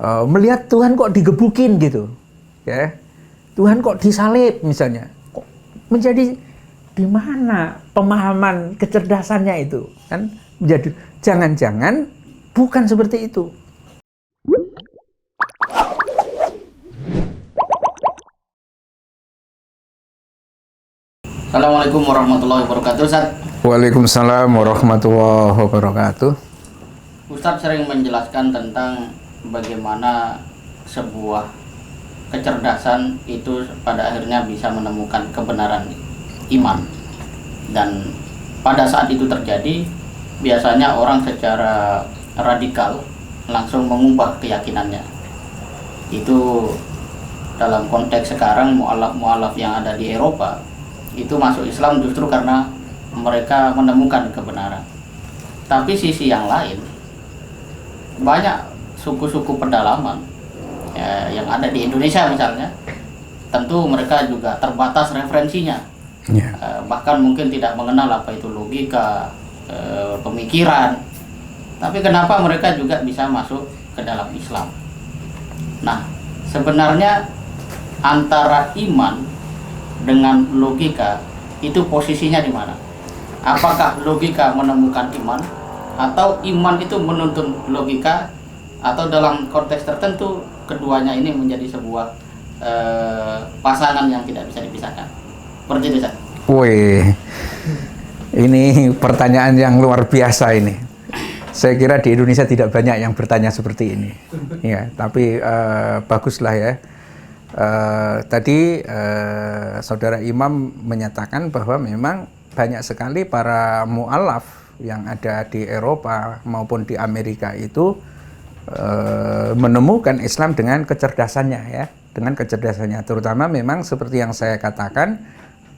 melihat Tuhan kok digebukin gitu, ya, Tuhan kok disalib misalnya, kok menjadi di mana pemahaman kecerdasannya itu kan menjadi jangan-jangan bukan seperti itu. Assalamualaikum warahmatullahi wabarakatuh, Ustaz. Waalaikumsalam warahmatullahi wabarakatuh. Ustaz sering menjelaskan tentang bagaimana sebuah kecerdasan itu pada akhirnya bisa menemukan kebenaran iman. Dan pada saat itu terjadi, biasanya orang secara radikal langsung mengubah keyakinannya. Itu dalam konteks sekarang mu'alaf yang ada di Eropa itu masuk Islam justru karena mereka menemukan kebenaran. Tapi sisi yang lain, banyak suku-suku pedalaman ya, yang ada di Indonesia misalnya, tentu mereka juga terbatas referensinya, bahkan mungkin tidak mengenal apa itu logika, pemikiran. Tapi kenapa mereka juga bisa masuk ke dalam Islam? Nah, sebenarnya antara iman dengan logika itu posisinya di mana? Apakah logika menemukan iman, atau iman itu menuntun logika, atau dalam konteks tertentu keduanya ini menjadi sebuah pasangan yang tidak bisa dipisahkan? Seperti itu, Ustaz. Wih, ini pertanyaan yang luar biasa ini. Saya kira di Indonesia tidak banyak yang bertanya seperti ini. Ya, tapi baguslah ya. Tadi saudara Imam menyatakan bahwa memang banyak sekali para mu'alaf yang ada di Eropa maupun di Amerika itu menemukan Islam dengan kecerdasannya, ya, dengan kecerdasannya. Terutama memang seperti yang saya katakan,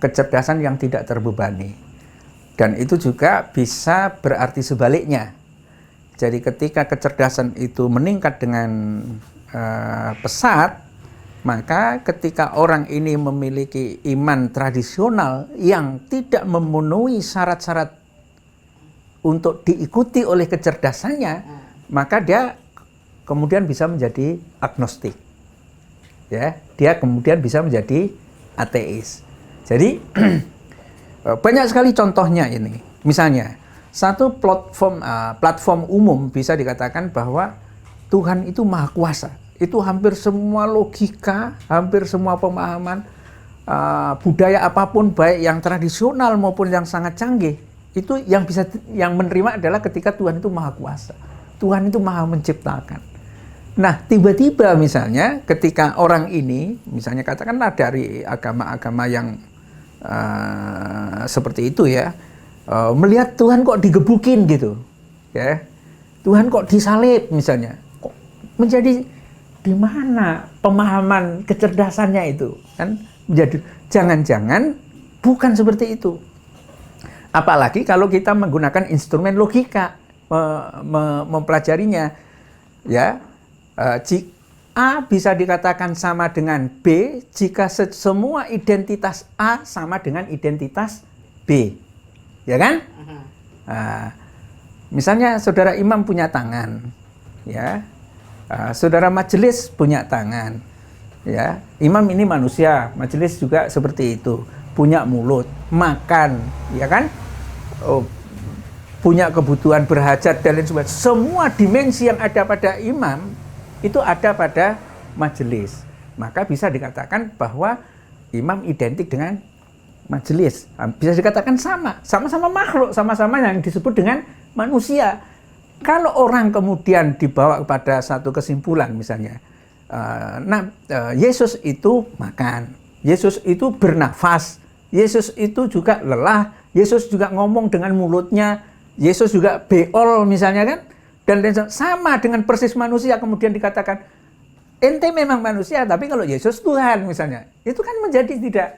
kecerdasan yang tidak terbebani. Dan itu juga bisa berarti sebaliknya. Jadi ketika kecerdasan itu meningkat dengan pesat, maka ketika orang ini memiliki iman tradisional yang tidak memenuhi syarat-syarat untuk diikuti oleh kecerdasannya, maka dia kemudian bisa menjadi agnostik. Ya, dia kemudian bisa menjadi ateis. Jadi banyak sekali contohnya ini. Misalnya, satu platform umum bisa dikatakan bahwa Tuhan itu Maha Kuasa. Itu hampir semua logika, hampir semua pemahaman budaya apapun, baik yang tradisional maupun yang sangat canggih, itu yang menerima adalah ketika Tuhan itu Maha Kuasa. Tuhan itu Maha Menciptakan. Nah, tiba-tiba misalnya ketika orang ini, misalnya katakanlah dari agama-agama yang seperti itu ya, melihat Tuhan kok digebukin gitu, ya, Tuhan kok disalib misalnya, kok menjadi di mana pemahaman kecerdasannya itu kan menjadi jangan-jangan bukan seperti itu. Apalagi kalau kita menggunakan instrumen logika mempelajarinya, ya, A bisa dikatakan sama dengan B jika semua identitas A sama dengan identitas B, ya kan? Misalnya saudara Imam punya tangan, ya. Saudara majelis punya tangan, ya. Imam ini manusia, majelis juga seperti itu, punya mulut, makan, ya kan, punya kebutuhan berhajat dan lain sebagainya. Semua dimensi yang ada pada imam itu ada pada majelis. Maka bisa dikatakan bahwa imam identik dengan majelis. Bisa dikatakan sama-sama makhluk, sama-sama yang disebut dengan manusia. Kalau orang kemudian dibawa kepada satu kesimpulan misalnya, Yesus itu makan, Yesus itu bernafas, Yesus itu juga lelah, Yesus juga ngomong dengan mulutnya, Yesus juga beol misalnya kan, dan sama dengan persis manusia, kemudian dikatakan, ente memang manusia, tapi kalau Yesus Tuhan misalnya, itu kan menjadi tidak,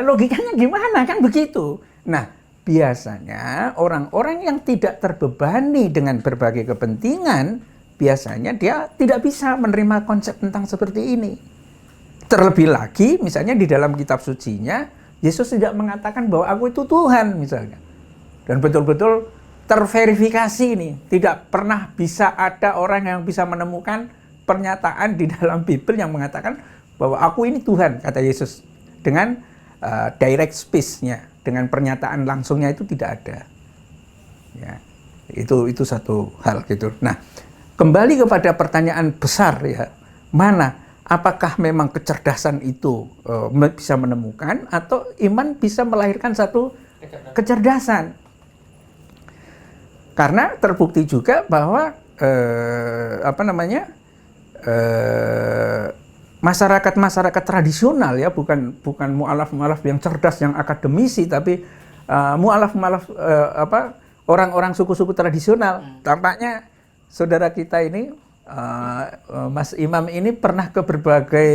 logikanya gimana kan begitu. Nah, biasanya orang-orang yang tidak terbebani dengan berbagai kepentingan, biasanya dia tidak bisa menerima konsep tentang seperti ini. Terlebih lagi, misalnya di dalam kitab sucinya, Yesus tidak mengatakan bahwa aku itu Tuhan misalnya. Dan betul-betul terverifikasi ini. Tidak pernah bisa ada orang yang bisa menemukan pernyataan di dalam Bible yang mengatakan bahwa aku ini Tuhan, kata Yesus, dengan direct speech-nya, dengan pernyataan langsungnya itu tidak ada. Ya, itu satu hal gitu. Nah, kembali kepada pertanyaan besar ya, apakah memang kecerdasan itu bisa menemukan atau iman bisa melahirkan satu kecerdasan? Karena terbukti juga bahwa masyarakat tradisional ya, bukan mu'alaf yang cerdas, yang akademisi, tapi mu'alaf orang-orang suku-suku tradisional. Tampaknya saudara kita ini, Mas Imam ini pernah ke berbagai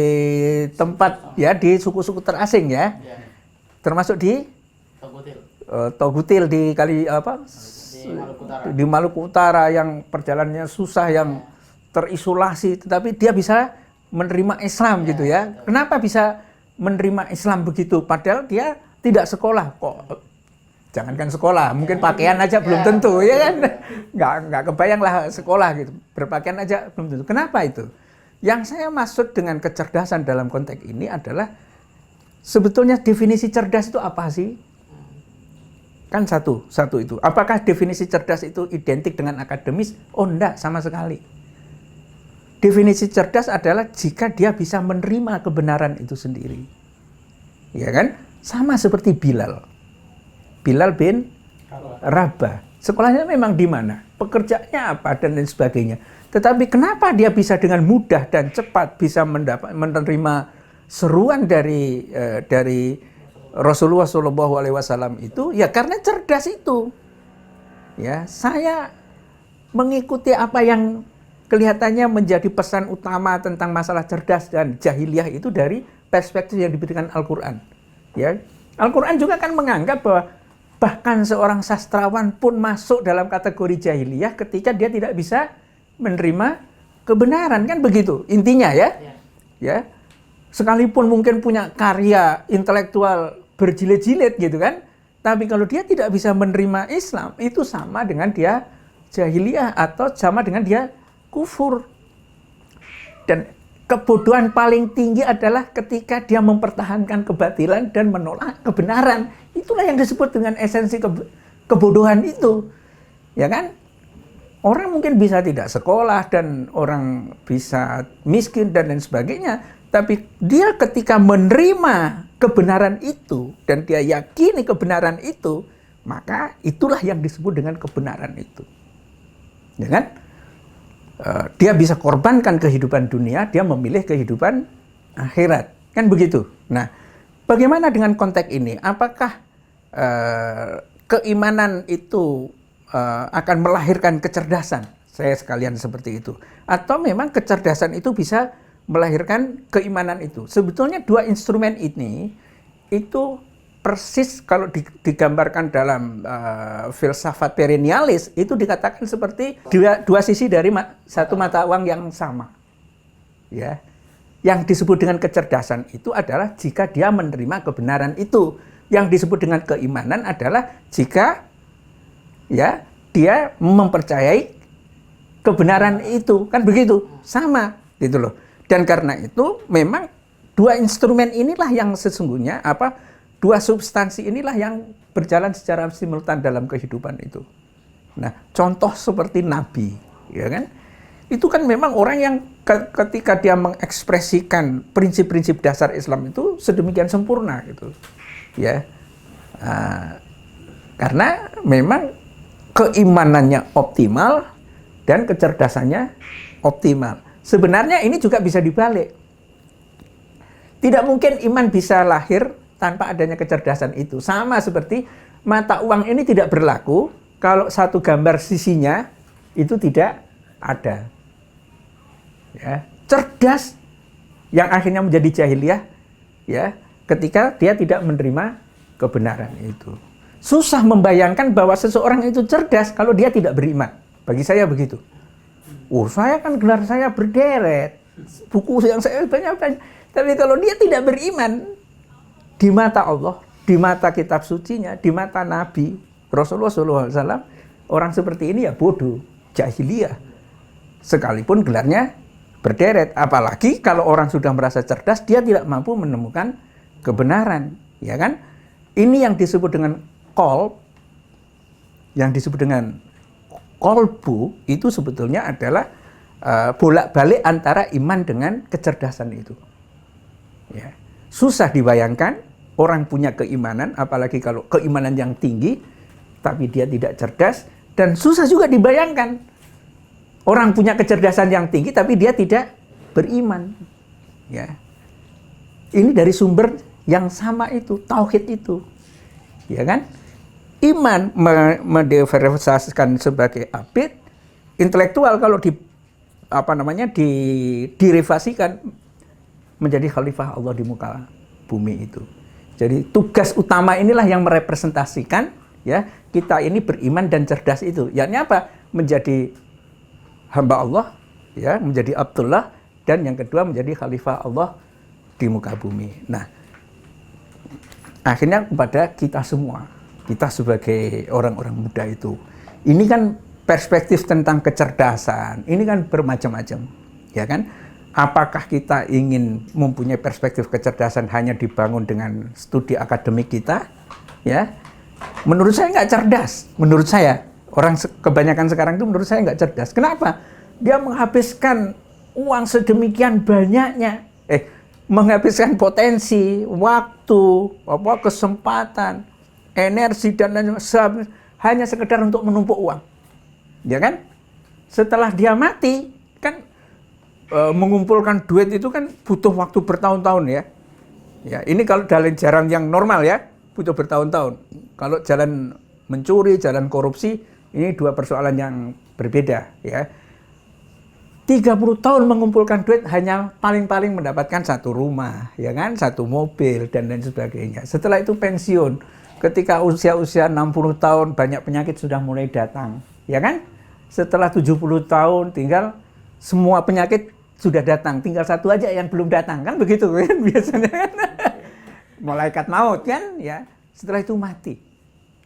tempat ya di suku-suku terasing ya, termasuk di Togutil di di Maluku Utara yang perjalanannya susah, yang terisolasi, tetapi dia bisa menerima Islam gitu ya. Kenapa bisa menerima Islam begitu? Padahal dia tidak sekolah kok. Jangankan sekolah, mungkin pakaian aja belum tentu, ya kan? Nggak kebayang lah sekolah gitu, berpakaian aja belum tentu. Kenapa itu? Yang saya maksud dengan kecerdasan dalam konteks ini adalah sebetulnya definisi cerdas itu apa sih? Kan satu itu. Apakah definisi cerdas itu identik dengan akademis? Oh enggak, sama sekali. Definisi cerdas adalah jika dia bisa menerima kebenaran itu sendiri. Ya kan? Sama seperti Bilal bin Rabah. Sekolahnya memang di mana? Pekerjaannya apa? Dan lain sebagainya. Tetapi kenapa dia bisa dengan mudah dan cepat bisa menerima seruan dari Rasulullah SAW itu? Ya karena cerdas itu. Ya, saya mengikuti apa yang kelihatannya menjadi pesan utama tentang masalah cerdas dan jahiliyah itu dari perspektif yang diberikan Al-Quran. Ya, Al-Quran juga kan menganggap bahwa bahkan seorang sastrawan pun masuk dalam kategori jahiliyah ketika dia tidak bisa menerima kebenaran, kan begitu intinya ya. Ya, sekalipun mungkin punya karya intelektual berjilid-jilid gitu kan, tapi kalau dia tidak bisa menerima Islam, itu sama dengan dia jahiliyah atau sama dengan dia kufur. Dan kebodohan paling tinggi adalah ketika dia mempertahankan kebatilan dan menolak kebenaran. Itulah yang disebut dengan esensi kebodohan itu. Ya kan? Orang mungkin bisa tidak sekolah dan orang bisa miskin dan lain sebagainya, tapi dia ketika menerima kebenaran itu dan dia yakini kebenaran itu, maka itulah yang disebut dengan kebenaran itu. Ya kan? Dia bisa korbankan kehidupan dunia, dia memilih kehidupan akhirat. Kan begitu. Nah, bagaimana dengan konteks ini? Apakah keimanan itu akan melahirkan kecerdasan? Saya sekalian seperti itu. Atau memang kecerdasan itu bisa melahirkan keimanan itu? Sebetulnya dua instrumen ini itu persis kalau digambarkan dalam filsafat perennialis itu dikatakan seperti dua sisi dari satu mata uang yang sama. Ya. Yang disebut dengan kecerdasan itu adalah jika dia menerima kebenaran itu. Yang disebut dengan keimanan adalah jika ya dia mempercayai kebenaran itu, kan begitu, sama gitu loh. Dan karena itu memang dua instrumen inilah yang sesungguhnya dua substansi inilah yang berjalan secara simultan dalam kehidupan itu. Nah, contoh seperti Nabi, ya kan? Itu kan memang orang yang ketika dia mengekspresikan prinsip-prinsip dasar Islam itu sedemikian sempurna gitu. Ya. Karena memang keimanannya optimal dan kecerdasannya optimal. Sebenarnya ini juga bisa dibalik. Tidak mungkin iman bisa lahir tanpa adanya kecerdasan itu. Sama seperti mata uang ini tidak berlaku kalau satu gambar sisinya itu tidak ada. Ya, cerdas yang akhirnya menjadi jahiliyah ya, ketika dia tidak menerima kebenaran itu. Susah membayangkan bahwa seseorang itu cerdas kalau dia tidak beriman. Bagi saya begitu. Oh, saya kan gelar saya berderet. Buku yang saya banyak. Tapi kalau dia tidak beriman, di mata Allah, di mata kitab sucinya, di mata Nabi Rasulullah SAW, orang seperti ini ya bodoh, jahiliyah. Sekalipun gelarnya berderet. Apalagi kalau orang sudah merasa cerdas, dia tidak mampu menemukan kebenaran, ya kan? Ini yang disebut dengan qalb, yang disebut dengan qalbu, itu sebetulnya adalah bolak-balik antara iman dengan kecerdasan itu. Ya. Susah dibayangkan orang punya keimanan, apalagi kalau keimanan yang tinggi, tapi dia tidak cerdas, dan susah juga dibayangkan orang punya kecerdasan yang tinggi, tapi dia tidak beriman. Ya. Ini dari sumber yang sama itu, tauhid itu, ya kan? Iman mendifferensiasikan sebagai abid, intelektual kalau direvasikan menjadi khalifah Allah di muka bumi itu. Jadi tugas utama inilah yang merepresentasikan ya kita ini beriman dan cerdas itu. Yakni apa? Menjadi hamba Allah, ya, menjadi Abdullah, dan yang kedua menjadi khalifah Allah di muka bumi. Nah, akhirnya kepada kita semua, kita sebagai orang-orang muda itu, ini kan perspektif tentang kecerdasan, ini kan bermacam-macam, ya kan? Apakah kita ingin mempunyai perspektif kecerdasan hanya dibangun dengan studi akademik kita, ya? Menurut saya nggak cerdas, menurut saya. Orang kebanyakan sekarang itu menurut saya nggak cerdas. Kenapa? Dia menghabiskan uang sedemikian banyaknya, menghabiskan potensi, waktu, kesempatan, energi, dan lain-lain, hanya sekedar untuk menumpuk uang. Ya kan? Setelah dia mati, kan mengumpulkan duit itu kan butuh waktu bertahun-tahun ya. Ya, ini kalau dalam jalan yang normal ya, butuh bertahun-tahun. Kalau jalan mencuri, jalan korupsi, ini dua persoalan yang berbeda ya. 30 tahun mengumpulkan duit hanya paling-paling mendapatkan satu rumah, ya kan, satu mobil, dan lain sebagainya. Setelah itu pensiun. Ketika usia-usia 60 tahun, banyak penyakit sudah mulai datang, ya kan? Setelah 70 tahun, tinggal semua penyakit sudah datang, tinggal satu aja yang belum datang, kan begitu kan biasanya kan? Malaikat maut kan, ya. Setelah itu mati.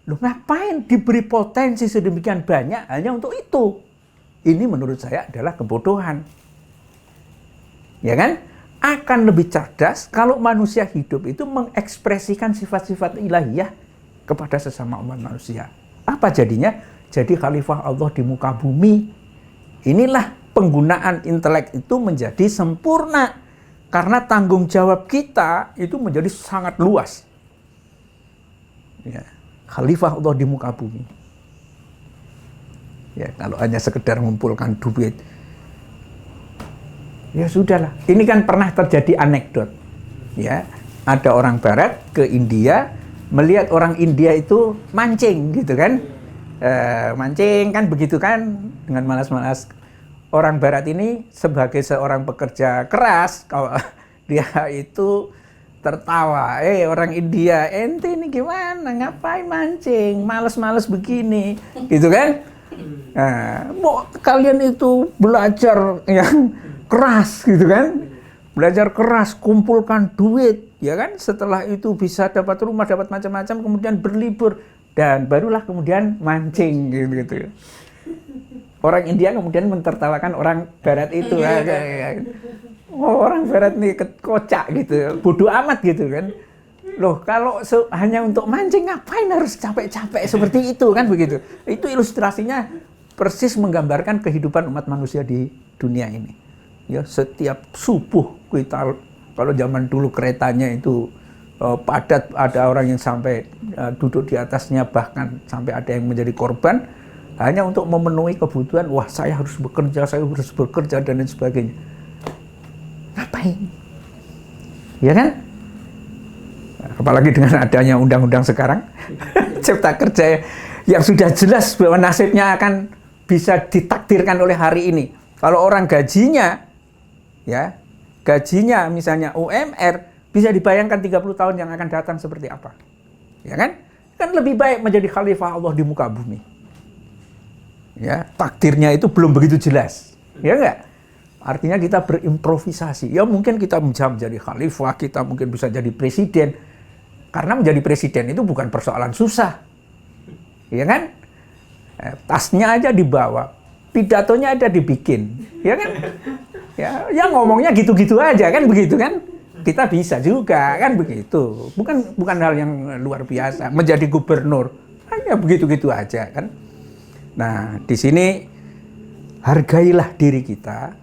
Loh, ngapain diberi potensi sedemikian banyak hanya untuk itu? Ini menurut saya adalah kebodohan. Ya kan? Akan lebih cerdas kalau manusia hidup itu mengekspresikan sifat-sifat ilahiyah kepada sesama umat manusia. Apa jadinya? Jadi khalifah Allah di muka bumi. Inilah penggunaan intelek itu menjadi sempurna. Karena tanggung jawab kita itu menjadi sangat luas. Ya, khalifah Allah di muka bumi. Ya, kalau hanya sekedar mengumpulkan duit, ya sudahlah. Ini kan pernah terjadi anekdot. Ya, ada orang Barat ke India, melihat orang India itu mancing, gitu kan? Mancing kan begitu kan, dengan malas-malas. Orang Barat ini sebagai seorang pekerja keras, kalau dia itu tertawa, orang India, ente ini gimana, ngapain mancing, males-males begini, gitu kan? Mau kalian itu belajar yang keras, gitu kan? Belajar keras, kumpulkan duit, ya kan? Setelah itu bisa dapat rumah, dapat macam-macam, kemudian berlibur, dan barulah kemudian mancing, gitu. Orang India kemudian mentertawakan orang Barat itu. Orang Barat ini kocak gitu, bodoh amat gitu kan. Loh, kalau hanya untuk mancing ngapain harus capek-capek seperti itu kan begitu. Itu ilustrasinya persis menggambarkan kehidupan umat manusia di dunia ini. Ya, setiap subuh kita, kalau zaman dulu keretanya itu padat, ada orang yang sampai duduk di atasnya, bahkan sampai ada yang menjadi korban hanya untuk memenuhi kebutuhan. Wah, saya harus bekerja dan lain sebagainya. Ngapain? Ya kan? Apalagi dengan adanya undang-undang sekarang, cipta kerja yang sudah jelas bahwa nasibnya akan bisa ditakdirkan oleh hari ini. Kalau orang gajinya misalnya UMR, bisa dibayangkan 30 tahun yang akan datang seperti apa. Ya kan? Kan lebih baik menjadi khalifah Allah di muka bumi. Ya, takdirnya itu belum begitu jelas. Ya enggak? Artinya kita berimprovisasi. Ya mungkin kita bisa menjadi khalifah, kita mungkin bisa jadi presiden. Karena menjadi presiden itu bukan persoalan susah. Ya kan? Tasnya aja dibawa, pidatonya aja dibikin. Ya kan? Ya ngomongnya gitu-gitu aja kan begitu kan? Kita bisa juga kan begitu. Bukan hal yang luar biasa menjadi gubernur. Ya begitu-gitu aja kan. Nah, di sini hargailah diri kita,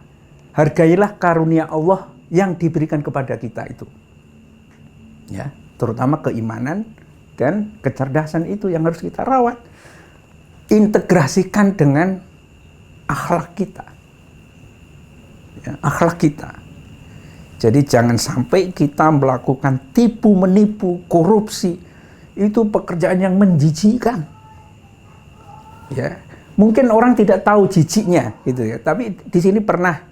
hargailah karunia Allah yang diberikan kepada kita itu. Ya, terutama keimanan dan kecerdasan itu yang harus kita rawat. Integrasikan dengan akhlak kita. Ya, akhlak kita. Jadi jangan sampai kita melakukan tipu menipu, korupsi. Itu pekerjaan yang menjijikkan. Ya, mungkin orang tidak tahu jijiknya gitu ya. Tapi di sini pernah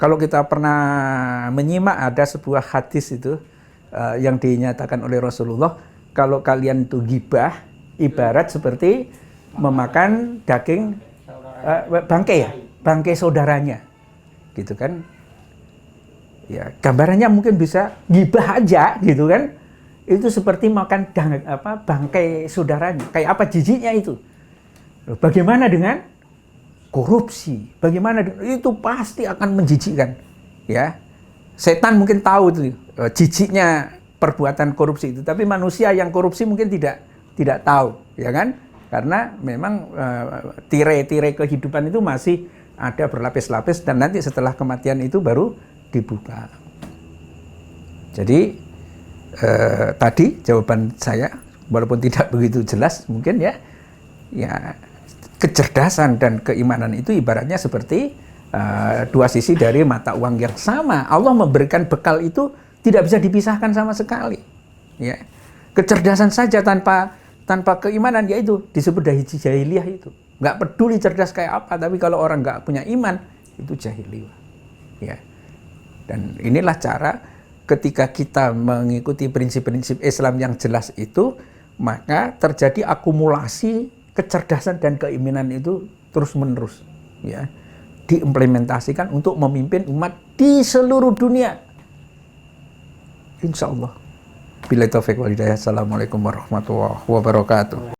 kalau kita pernah menyimak ada sebuah hadis itu yang dinyatakan oleh Rasulullah, kalau kalian itu ghibah ibarat seperti memakan daging bangkai saudaranya. Gitu kan. Ya, gambarannya mungkin bisa ghibah aja gitu kan. Itu seperti makan bangkai saudaranya. Kayak apa jijiknya itu? Bagaimana dengan korupsi? Bagaimana itu pasti akan menjijikkan, ya. Setan mungkin tahu itu jijiknya perbuatan korupsi itu, tapi manusia yang korupsi mungkin tidak tahu, ya kan? Karena memang tirai-tirai kehidupan itu masih ada berlapis-lapis dan nanti setelah kematian itu baru dibuka. Jadi tadi jawaban saya walaupun tidak begitu jelas mungkin ya kecerdasan dan keimanan itu ibaratnya seperti dua sisi dari mata uang yang sama. Allah memberikan bekal itu tidak bisa dipisahkan sama sekali. Ya, kecerdasan saja tanpa keimanan yaitu disebut jahiliyah itu. Nggak peduli cerdas kayak apa, tapi kalau orang nggak punya iman itu jahiliyah. Ya, dan inilah cara ketika kita mengikuti prinsip-prinsip Islam yang jelas itu, maka terjadi akumulasi kecerdasan dan keimanan itu terus-menerus, ya, diimplementasikan untuk memimpin umat di seluruh dunia. Insya Allah. Billahi taufiq wal hidayah. Assalamualaikum warahmatullahi wabarakatuh.